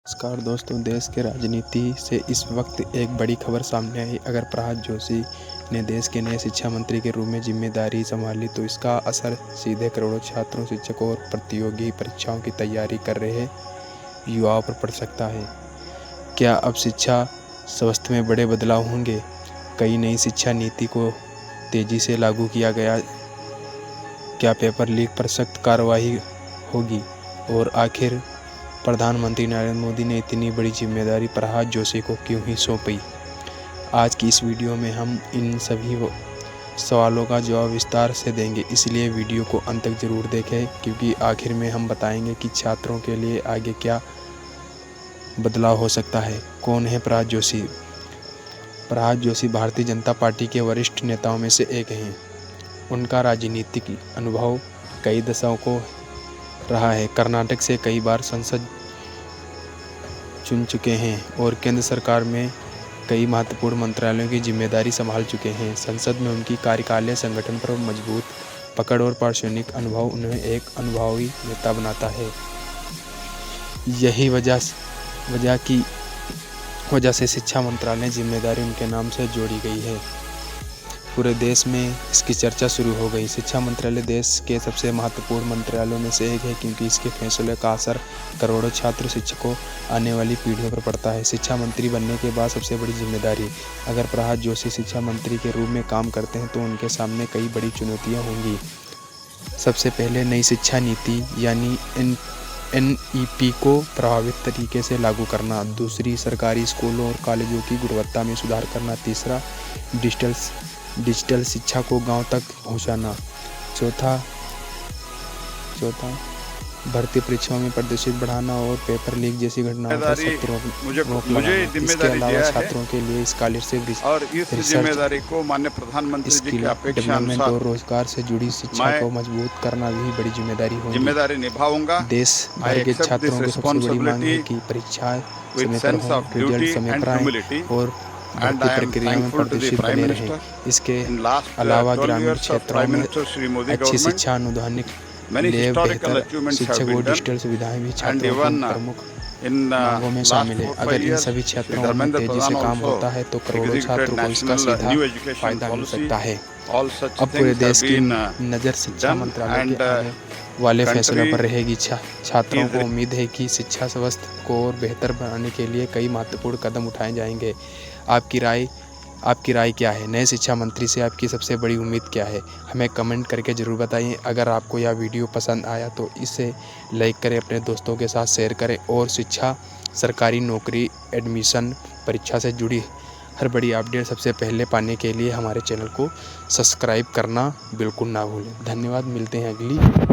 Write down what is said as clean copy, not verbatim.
नमस्कार दोस्तों, देश के राजनीति से इस वक्त एक बड़ी खबर सामने आई। अगर प्रह्लाद जोशी ने देश के नए शिक्षा मंत्री के रूप में जिम्मेदारी संभाली तो इसका असर सीधे करोड़ों छात्रों, शिक्षकों और प्रतियोगी परीक्षाओं की तैयारी कर रहे युवाओं पर पड़ सकता है। क्या अब शिक्षा व्यवस्था में बड़े बदलाव होंगे? कई नई शिक्षा नीति को तेजी से लागू किया गया। क्या पेपर लीक पर सख्त कार्रवाई होगी? और आखिर प्रधानमंत्री नरेंद्र मोदी ने इतनी बड़ी जिम्मेदारी प्रह्लाद जोशी को क्यों ही सौंपी? आज की इस वीडियो में हम इन सभी सवालों का जवाब विस्तार से देंगे, इसलिए वीडियो को अंत तक जरूर देखें, क्योंकि आखिर में हम बताएंगे कि छात्रों के लिए आगे क्या बदलाव हो सकता है। कौन है प्रह्लाद जोशी? प्रह्लाद जोशी भारतीय जनता पार्टी के वरिष्ठ नेताओं में से एक हैं। उनका राजनीतिक अनुभव कई दशकों रहा है। कर्नाटक से कई बार संसद चुन चुके हैं और केंद्र सरकार में कई महत्वपूर्ण मंत्रालयों की जिम्मेदारी संभाल चुके हैं। संसद में उनकी कार्यकालीय संगठन पर मजबूत पकड़ और प्रशासनिक अनुभव उन्हें एक अनुभवी नेता बनाता है। यही वजह से शिक्षा मंत्रालय जिम्मेदारी उनके नाम से जोड़ी गई है। पूरे देश में इसकी चर्चा शुरू हो गई। शिक्षा मंत्रालय देश के सबसे महत्वपूर्ण मंत्रालयों में से एक है, क्योंकि इसके फैसले का असर करोड़ों छात्र, शिक्षकों, आने वाली पीढ़ियों पर पड़ता है। शिक्षा मंत्री बनने के बाद सबसे बड़ी जिम्मेदारी। अगर प्रह्लाद जोशी शिक्षा मंत्री के रूप में काम करते हैं तो उनके सामने कई बड़ी चुनौतियां होंगी। सबसे पहले नई शिक्षा नीति यानी NEP को प्रभावित तरीके से लागू करना। दूसरी, सरकारी स्कूलों और कॉलेजों की गुणवत्ता में सुधार करना। तीसरा, डिजिटल शिक्षा को गांव तक पहुंचाना। चौथा, भर्ती परीक्षाओं में प्रदर्शित बढ़ाना और पेपर लीक जैसी घटनाओं पर सख्त रोक लगाना। इसके अलावा छात्रों के लिए स्कॉलरशिप, जिम्मेदारी को माननीय प्रधानमंत्री जी की अपेक्षा डेवलपमेंट अनुसार और रोजगार से जुड़ी शिक्षा को मजबूत करना भी बड़ी जिम्मेदारी होगी। जिम्मेदारी निभाऊंगा। देश भर के छात्रों की सबसे बड़ी मांग है कि परीक्षाएं समय पर हों, रिजल्ट समय पर आए और भर्ती प्रक्रिया में प्रदर्शित बने रहे। इसके अलावा ग्रामीण क्षेत्रों में अच्छी शिक्षा, अनुदानिक लिए बेहतर शिक्षक और डिजिटल सुविधाएं भी छात्रों की प्रमुख मांगों में शामिल है। अगर इन सभी क्षेत्रों में तेजी से काम होता है तो करोड़ों छात्रों को इसका सीधा फायदा मिल सकता है। अब पूरे देश की नज़र शिक्षा मंत्रालय के आने वाले फैसलों पर रहेगी। छात्रों को उम्मीद है कि शिक्षा व्यवस्था को और बेहतर बनाने के लिए कई महत्वपूर्ण कदम उठाए जाएंगे। आपकी राय क्या है? नए शिक्षा मंत्री से आपकी सबसे बड़ी उम्मीद क्या है? हमें कमेंट करके ज़रूर बताइए। अगर आपको यह वीडियो पसंद आया तो इसे लाइक करें, अपने दोस्तों के साथ शेयर करें और शिक्षा, सरकारी नौकरी, एडमिशन, परीक्षा से जुड़ी हर बड़ी अपडेट सबसे पहले पाने के लिए हमारे चैनल को सब्सक्राइब करना बिल्कुल ना भूलें। धन्यवाद। मिलते हैं अगली